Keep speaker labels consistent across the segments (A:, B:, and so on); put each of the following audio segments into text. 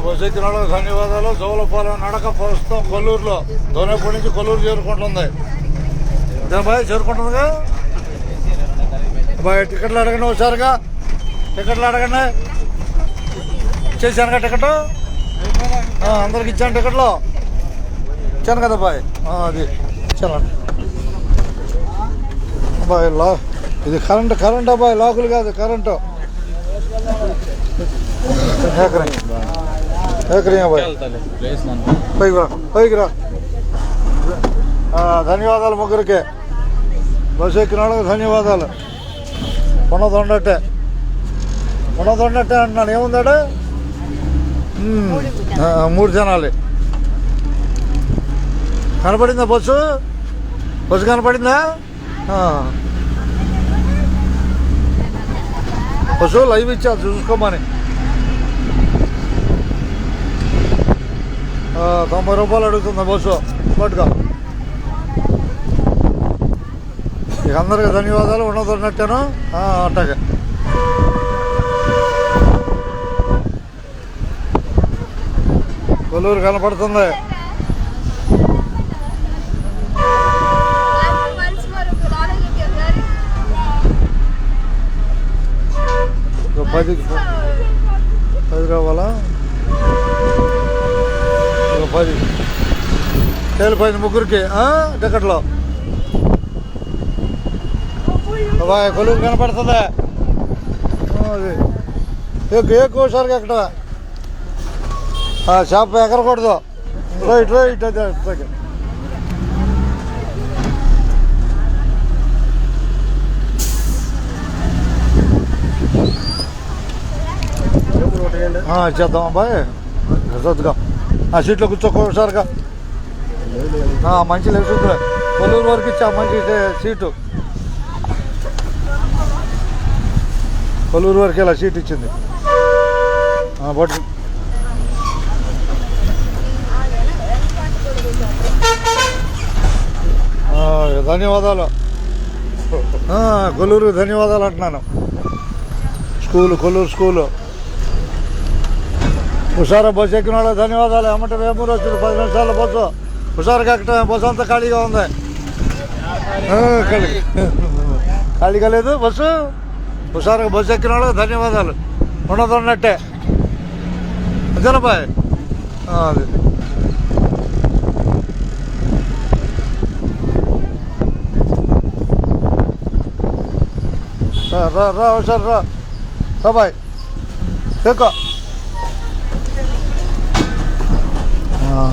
A: Bus ఎక్కిన వాళ్ళకి ధన్యవాదాలు. జోలపాలెం నడక ప్రస్తుతం కొల్లూరులో దోనేపూడి నుంచి కొల్లూరు చేరుకుంటుంది. బాయ్ చేరుకుంటుందిగా బాయ్. టికెట్లు అడగండి ఒకసారిగా, టికెట్లు అడగండి. ఇచ్చేసానుగా టికెట్, అందరికి ఇచ్చాను టికెట్లు ఇచ్చాను కదా బాయ్. అది ఇచ్చానండి బాయ్. ఇది కరెంట్ బాయ్, లాకులు కాదు కరెంటు. పైకి రా. ధన్యవాదాలు ముగ్గురికి. బస్సు ఎక్కిన వాళ్ళకి ధన్యవాదాలు. ఉన్నదొండట్టే అంటున్నాను. ఏముందాడు 3 జనాలు. కనపడిందా బస్సు కనపడిందా? బస్సు లైవ్ ఇచ్చా చూసుకోమని. 90 రూపాయలు అడుగుతుంది బస్సు పట్టుగా. ఇక అందరికి ధన్యవాదాలు. ఉన్నదన్నట్టాను అట్టగా. కొల్లూరు కనపడుతుంది. పది కావాలా? 10 తేలిపోయింది ముగ్గురికి టికెట్లో. బాయ్ కొల్లూరు కనపడుతుంది. అది ఎక్కువసారిగా ఎక్కడ షాప్ ఎక్కరకూడదు. రైట్ అదే చేద్దాం అబ్బాయి. సొద్దుగా సీట్లో కూర్చోకోసారిగా మంచి లేచుంది. కొల్లూరు వరకు ఇచ్చా మంచి సీటు. కొల్లూరు వరకు ఇలా సీట్ ఇచ్చింది. బట్ ధన్యవాదాలు. కొల్లూరు ధన్యవాదాలు అంటున్నాను. కొల్లూరు స్కూలు హుషారు బస్సు ఎక్కిన వాళ్ళకి ధన్యవాదాలు. ఏమంటే వేమూరు వచ్చింది 10 నిమిషాల బస్సు. హుషారుగా ఎక్కడం. బస్సు అంతా ఖాళీగా ఉంది. ఖాళీగా లేదు బస్సు. హుషారుగా బస్సు ఎక్కిన వాళ్ళకి ధన్యవాదాలు. ఉన్నదన్నట్టే అదేనాబాయ్. అది రా హుషారు రా బాయ్. ఎక్కువ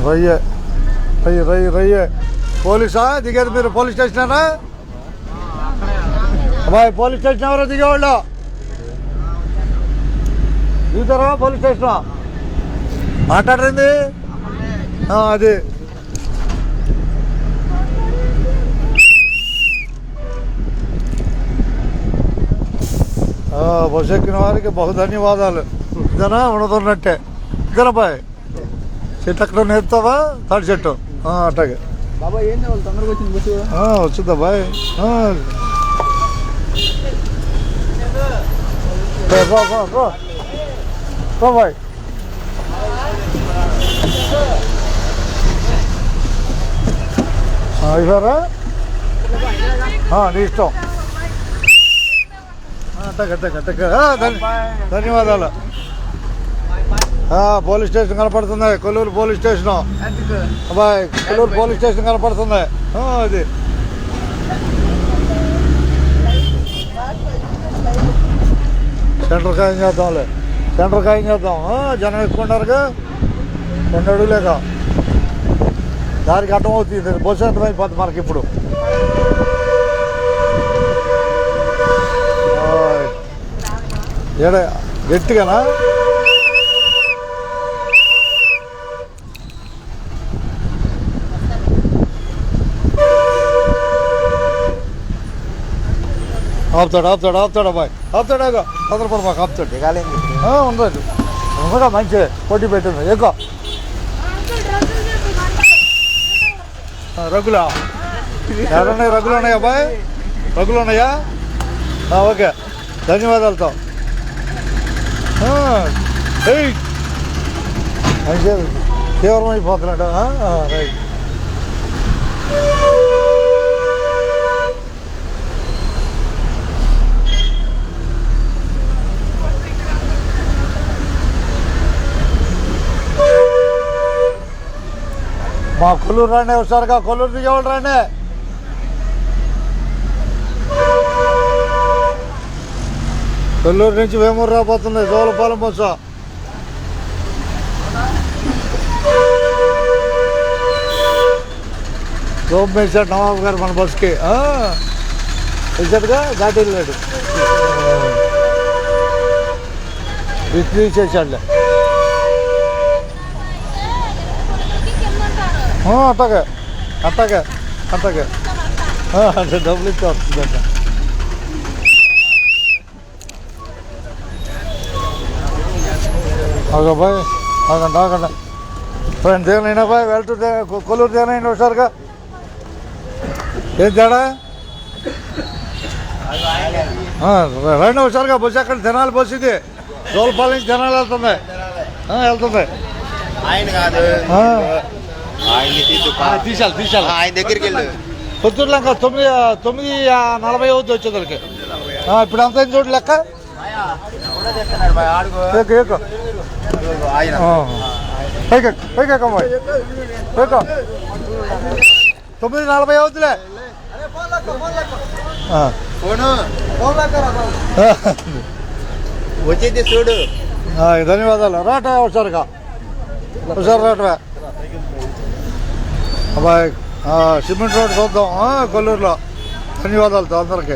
A: రయ్యే పోలీసా దిగేది? మీరు పోలీస్ స్టేషనేనా అబ్బాయి? పోలీస్ స్టేషన్ ఎవరో దిగేవాళ్ళు దిగుతారా? పోలీస్ స్టేషన్ మాట్లాడరింది అది. బస్సు ఎక్కిన వారికి బహు ధన్యవాదాలు. ఇదేనా ఉన్నదన్నట్టే. ఇదేనా బాయ్? చెట్టు అక్కడ నేర్పుతావా? తాడి చెట్టు అట్లాగే
B: బాబాయ్. ఏంటి వాళ్ళు తొందరగా వచ్చింది బస్సు?
A: వచ్చిందా బాయ్? బాయ్ అయిపోయారా? నీ ఇష్టం. ధన్యవాదాలు. పోలీస్ స్టేషన్ కనపడుతుంది. కొల్లూరు పోలీస్ స్టేషన్ అబ్బాయి. కొల్లూరు పోలీస్ స్టేషన్ కనపడుతుంది. అది సెంటర్ ఖాయం చేద్దాంలే. సెంటర్ ఖాయం చేద్దాం. జనం ఎక్కున్నారుగా 2 అడుగులేక దానికి అర్థం అవుతుంది. బస్సు అర్థమైపోతుంది మనకి ఇప్పుడు. ఏడ గట్టిగానా? ఆపుతాడు అబ్బాయి. ఆపుతాడాగా తొందరపడు మాకు. ఆపుతాడు ఉండదు. ఉండగా మంచి పోటీ పెట్టింది. ఎక్కువ రగ్గులా ఎవరున్నాయి? రగ్గులు ఉన్నాయా అబ్బాయి? రగ్గులు ఉన్నాయా? ఓకే ధన్యవాదాలతో. మంచిది తీవ్రం అయిపోతున్నాడు రైట్. మా కొల్లూరు రండి ఒకసారిగా, కొల్లూరు దిగేవాళ్ళు రండి. కొల్లూరు నుంచి వేమూరు రాబోతుంది జోలపాలెం బస్సు. సోమ్ వేసాడు నవాబు గారు మన బస్సుకి వేసాడుగా, ఘాటి వెళ్ళాడు తీసేసాడులే. అట్టగే అట్టగే అట్టగే అంటే డబ్బులు ఇచ్చి వస్తుందంట. ఆగా బాయ్, ఆగండి ఆగండి ఫ్రెండ్ దేనైనా బాయ్, వెళ్తుంటే కొల్లూరు దేనైనా ఒకసారిగా. ఏం తేడా రండి ఒకసారిగా. బస్సు అక్కడ జనాలు బస్సు ఇది జోలపాలెం నుంచి జనాలు వెళ్తుంది వెళ్తుంది.
C: ఆయన కాదు, తీసాలి తీసాలి. ఆయన దగ్గరికి వెళ్ళి
A: పుత్తూరులో ఇంకా 9:40 అవుతుంది వచ్చేదానికి. ఇప్పుడు అంత చూడు లెక్క. పైకి 9:40 అవుతులే.
C: వచ్చేది చూడు.
A: ధన్యవాదాలు. రాటా ఒకసారిగా, ఒకసారి రాటవే అబ్బాయి. సిమెంట్ రోడ్ చూద్దాం కొల్లూరులో. ధన్యవాదాలు అందరికీ.